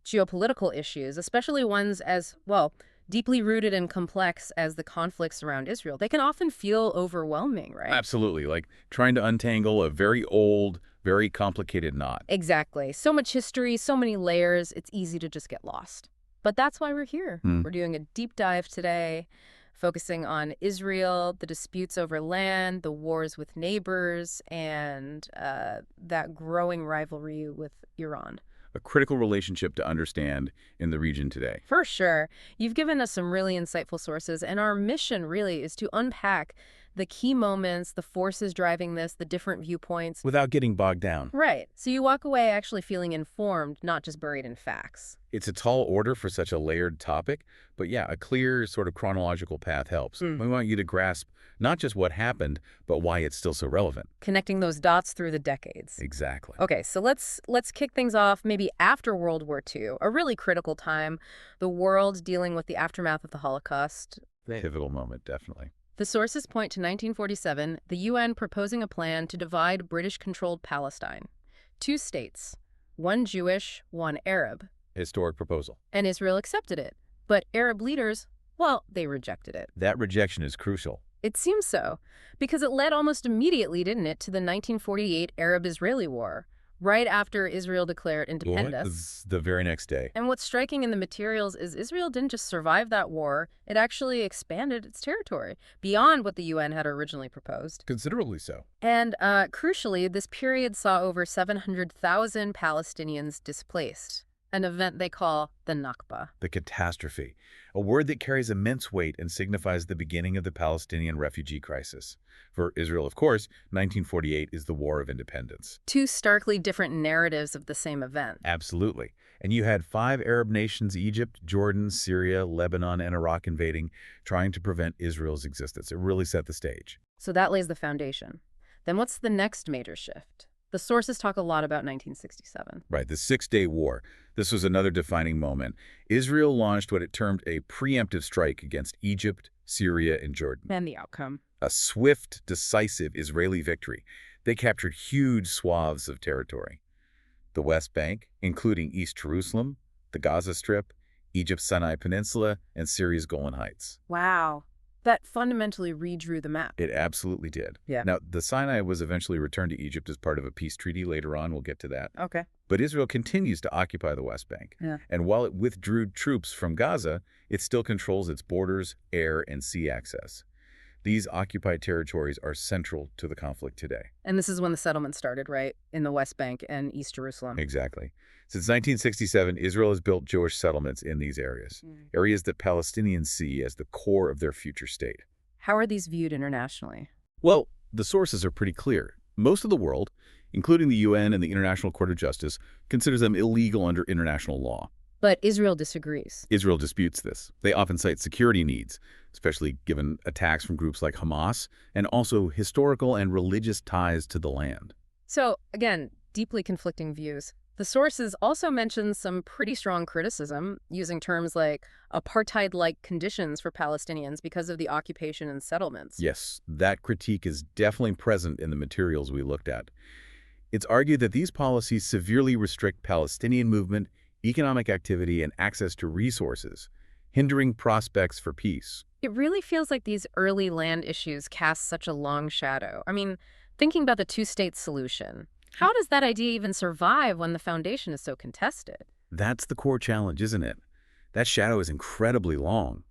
geopolitical issues, especially ones as, well, deeply rooted and complex as the conflicts around Israel, they can often feel overwhelming, right? Absolutely, like trying to untangle a very old, very complicated knot. Exactly. So much history, so many layers, it's easy to just get lost. But that's why we're here. Hmm. We're doing a deep dive today, focusing on Israel, the disputes over land, the wars with neighbors, and that growing rivalry with Iran. A critical relationship to understand in the region today. For sure. You've given us some really insightful sources, and our mission really is to unpack the key moments, the forces driving this, the different viewpoints. Without getting bogged down. Right. So you walk away actually feeling informed, not just buried in facts. It's a tall order for such a layered topic, but yeah, a clear sort of chronological path helps. We want you to grasp not just what happened, but why it's still so relevant. Connecting those dots through the decades. Exactly. Okay, so let's kick things off maybe after World War II, a really critical time, the world dealing with the aftermath of the Holocaust. Pivotal moment, definitely. The sources point to 1947, the UN proposing a plan to divide British-controlled Palestine. 2 states, one Jewish, one Arab. Historic proposal. And Israel accepted it. But Arab leaders, well, they rejected it. That rejection is crucial. It seems so, because it led almost immediately, didn't it, to the 1948 Arab-Israeli War, right after Israel declared independence. The very next day. And what's striking in the materials is Israel didn't just survive that war, it actually expanded its territory beyond what the UN had originally proposed. Considerably so. And crucially, this period saw over 700,000 Palestinians displaced, an event they call the Nakba. The catastrophe, a word that carries immense weight and signifies the beginning of the Palestinian refugee crisis. For Israel, of course, 1948 is the War of Independence. 2 starkly different narratives of the same event. Absolutely. And you had 5 Arab nations, Egypt, Jordan, Syria, Lebanon, and Iraq invading, trying to prevent Israel's existence. It really set the stage. So that lays the foundation. Then what's the next major shift? The sources talk a lot about 1967. Right, the Six-Day War. This was another defining moment. Israel launched what it termed a preemptive strike against Egypt, Syria, and Jordan. And the outcome? A swift, decisive Israeli victory. They captured huge swaths of territory. The West Bank, including East Jerusalem, the Gaza Strip, Egypt's Sinai Peninsula, and Syria's Golan Heights. Wow. That fundamentally redrew the map. It absolutely did. Yeah. Now, the Sinai was eventually returned to Egypt as part of a peace treaty later on. We'll get to that. Okay. But Israel continues to occupy the West Bank. Yeah. And while it withdrew troops from Gaza, it still controls its borders, air, and sea access. These occupied territories are central to the conflict today. And this is when the settlement started, right? In the West Bank and East Jerusalem. Exactly. Since 1967, Israel has built Jewish settlements in these areas, areas that Palestinians see as the core of their future state. How are these viewed internationally? Well, the sources are pretty clear. Most of the world, including the UN and the International Court of Justice, considers them illegal under international law. But Israel disagrees. Israel disputes this. They often cite security needs, especially given attacks from groups like Hamas, and also historical and religious ties to the land. So, again, deeply conflicting views. The sources also mention some pretty strong criticism, using terms like apartheid-like conditions for Palestinians because of the occupation and settlements. Yes, that critique is definitely present in the materials we looked at. It's argued that these policies severely restrict Palestinian movement, economic activity, and access to resources, hindering prospects for peace. It really feels like these early land issues cast such a long shadow. I mean, thinking about the 2-state solution, how does that idea even survive when the foundation is so contested? That's the core challenge, isn't it? That shadow is incredibly long.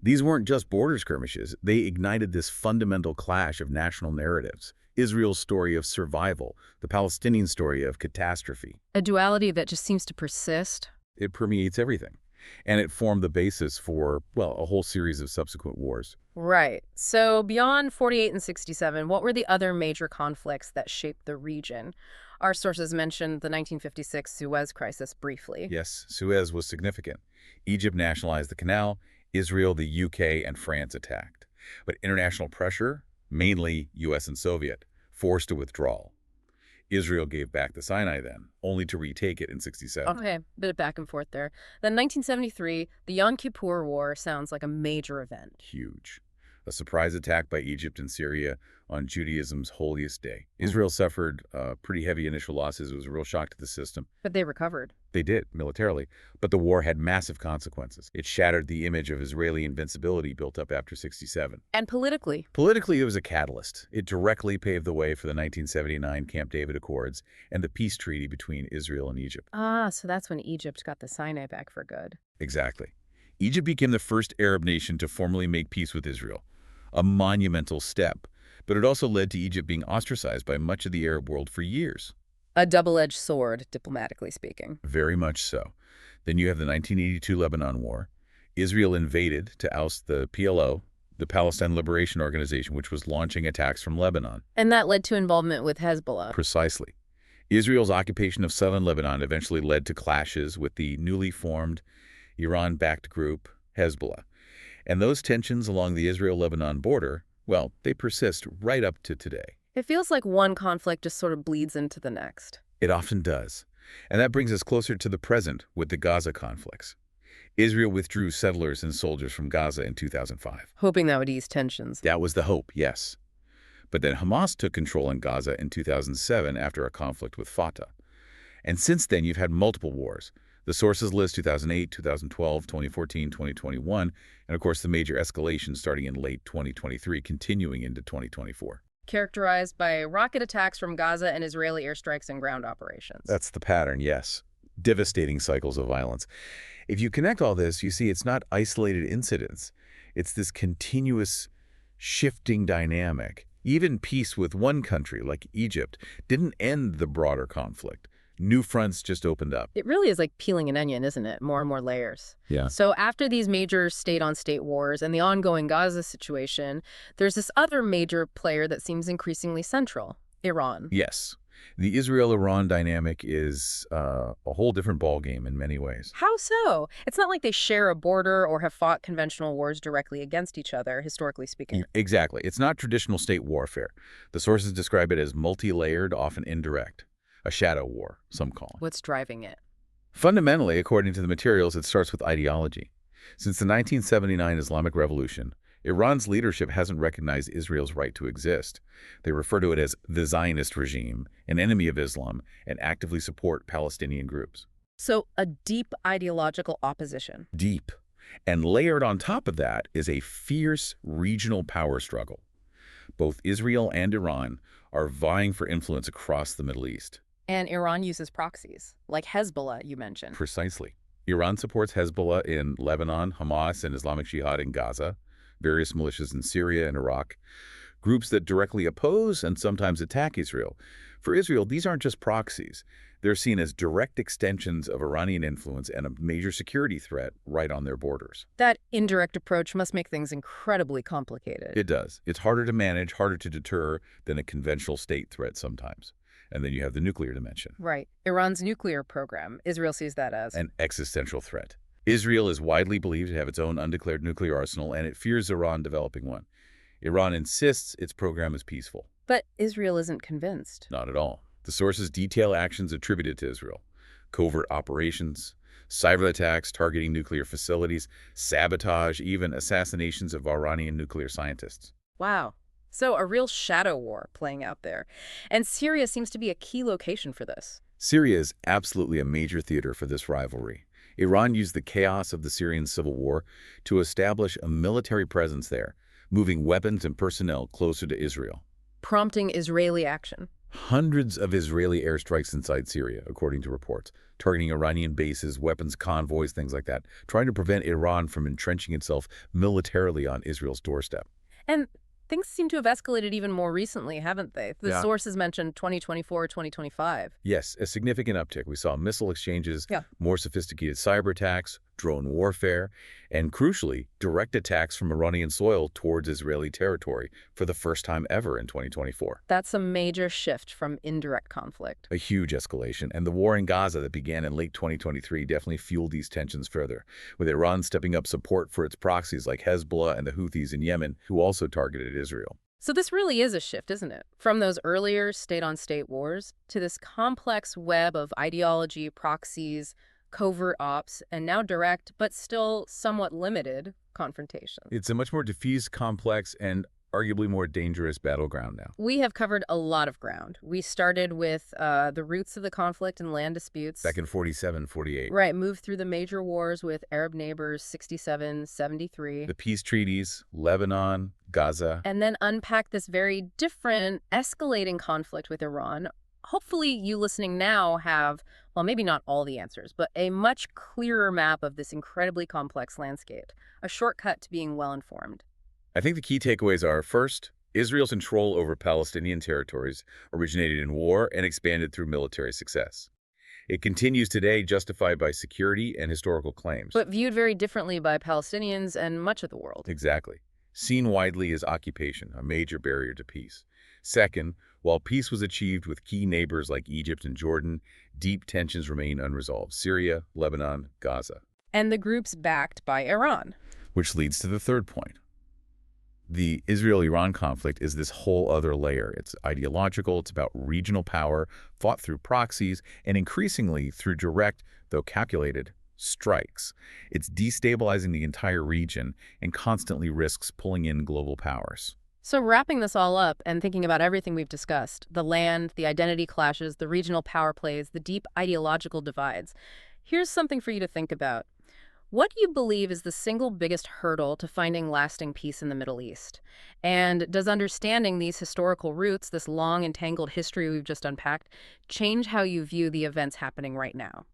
These weren't just border skirmishes. They ignited this fundamental clash of national narratives. Israel's story of survival, the Palestinian story of catastrophe. A duality that just seems to persist. It permeates everything. And it formed the basis for, well, a whole series of subsequent wars. Right. So beyond 48 and 67, what were the other major conflicts that shaped the region? Our sources mentioned the 1956 Suez Crisis briefly. Yes, Suez was significant. Egypt nationalized the canal. Israel, the UK, and France attacked. But international pressure, mainly US and Soviet, forced a withdrawal. Israel gave back the Sinai then, only to retake it in 67. Okay, bit of back and forth there. Then 1973, the Yom Kippur War sounds like a major event. Huge. a surprise attack by Egypt and Syria on Judaism's holiest day. Israel suffered pretty heavy initial losses. It was a real shock to the system. But they recovered. They did, militarily, but the war had massive consequences. It shattered the image of Israeli invincibility built up after '67. And politically? Politically, it was a catalyst. It directly paved the way for the 1979 Camp David Accords and the peace treaty between Israel and Egypt. Ah, so that's when Egypt got the Sinai back for good. Exactly. Egypt became the first Arab nation to formally make peace with Israel, a monumental step, but it also led to Egypt being ostracized by much of the Arab world for years. A double-edged sword, diplomatically speaking. Very much so. Then you have the 1982 Lebanon War. Israel invaded to oust the PLO, the Palestine Liberation Organization, which was launching attacks from Lebanon. And that led to involvement with Hezbollah. Precisely. Israel's occupation of southern Lebanon eventually led to clashes with the newly formed Iran-backed group Hezbollah. And those tensions along the Israel-Lebanon border, well, they persist right up to today. It feels like one conflict just sort of bleeds into the next. It often does. And that brings us closer to the present with the Gaza conflicts. Israel withdrew settlers and soldiers from Gaza in 2005. Hoping that would ease tensions. That was the hope, yes. But then Hamas took control in Gaza in 2007 after a conflict with Fatah. And since then, you've had multiple wars. The sources list 2008, 2012, 2014, 2021, and of course the major escalation starting in late 2023, continuing into 2024. Characterized by rocket attacks from Gaza and Israeli airstrikes and ground operations. That's the pattern, yes. Devastating cycles of violence. If you connect all this, you see it's not isolated incidents. It's this continuous shifting dynamic. Even peace with one country, like Egypt, didn't end the broader conflict. New fronts just opened up. It really is like peeling an onion, isn't it? More and more layers. Yeah. So after these major state-on-state wars and the ongoing Gaza situation, there's this other major player that seems increasingly central, Iran. Yes. The Israel-Iran dynamic is a whole different ballgame in many ways. How so? It's not like they share a border or have fought conventional wars directly against each other, historically speaking. Exactly. It's not traditional state warfare. The sources describe it as multi-layered, often indirect. A shadow war, some call it. What's driving it? Fundamentally, according to the materials, it starts with ideology. Since the 1979 Islamic Revolution, Iran's leadership hasn't recognized Israel's right to exist. They refer to it as the Zionist regime, an enemy of Islam, and actively support Palestinian groups. So a deep ideological opposition. Deep. And layered on top of that is a fierce regional power struggle. Both Israel and Iran are vying for influence across the Middle East. And Iran uses proxies, like Hezbollah, you mentioned. Precisely. Iran supports Hezbollah in Lebanon, Hamas and Islamic Jihad in Gaza, various militias in Syria and Iraq, groups that directly oppose and sometimes attack Israel. For Israel, these aren't just proxies. They're seen as direct extensions of Iranian influence and a major security threat right on their borders. That indirect approach must make things incredibly complicated. It does. It's harder to manage, harder to deter than a conventional state threat sometimes. And then you have the nuclear dimension. Right. Iran's nuclear program, Israel sees that as an existential threat. Israel is widely believed to have its own undeclared nuclear arsenal, and it fears Iran developing one. Iran insists its program is peaceful. But Israel isn't convinced. Not at all. The sources detail actions attributed to Israel. Covert operations, cyber attacks targeting nuclear facilities, sabotage, even assassinations of Iranian nuclear scientists. Wow. So a real shadow war playing out there. And Syria seems to be a key location for this. Syria is absolutely a major theater for this rivalry. Iran used the chaos of the Syrian civil war to establish a military presence there, moving weapons and personnel closer to Israel. Prompting Israeli action. Hundreds of Israeli airstrikes inside Syria, according to reports, targeting Iranian bases, weapons convoys, things like that, trying to prevent Iran from entrenching itself militarily on Israel's doorstep. And things seem to have escalated even more recently, haven't they? The sources mentioned 2024, 2025. Yes, a significant uptick. We saw missile exchanges, Yeah. more sophisticated cyber attacks, drone warfare, and crucially, direct attacks from Iranian soil towards Israeli territory for the first time ever in 2024. That's a major shift from indirect conflict. A huge escalation, and the war in Gaza that began in late 2023 definitely fueled these tensions further, with Iran stepping up support for its proxies like Hezbollah and the Houthis in Yemen, who also targeted Israel. So this really is a shift, isn't it? From those earlier state-on-state wars to this complex web of ideology, proxies, covert ops, and now direct, but still somewhat limited, confrontation. It's a much more diffuse, complex, and arguably more dangerous battleground now. We have covered a lot of ground. We started with the roots of the conflict and land disputes. Back in 47, 48. Right, moved through the major wars with Arab neighbors, 67, 73. The peace treaties, Lebanon, Gaza. And then unpack this very different, escalating conflict with Iran. Hopefully you listening now have, well, maybe not all the answers, but a much clearer map of this incredibly complex landscape, a shortcut to being well-informed. I think the key takeaways are, first, Israel's control over Palestinian territories originated in war and expanded through military success. It continues today, justified by security and historical claims. But viewed very differently by Palestinians and much of the world. Exactly. Seen widely as occupation, a major barrier to peace. Second, while peace was achieved with key neighbors like Egypt and Jordan, deep tensions remain unresolved. Syria, Lebanon, Gaza. And the groups backed by Iran. Which leads to the third point. The Israel-Iran conflict is this whole other layer. It's ideological, it's about regional power, fought through proxies, and increasingly through direct, though calculated, strikes. It's destabilizing the entire region and constantly risks pulling in global powers. So wrapping this all up and thinking about everything we've discussed, the land, the identity clashes, the regional power plays, the deep ideological divides, here's something for you to think about. What do you believe is the single biggest hurdle to finding lasting peace in the Middle East? And does understanding these historical roots, this long and tangled history we've just unpacked, change how you view the events happening right now?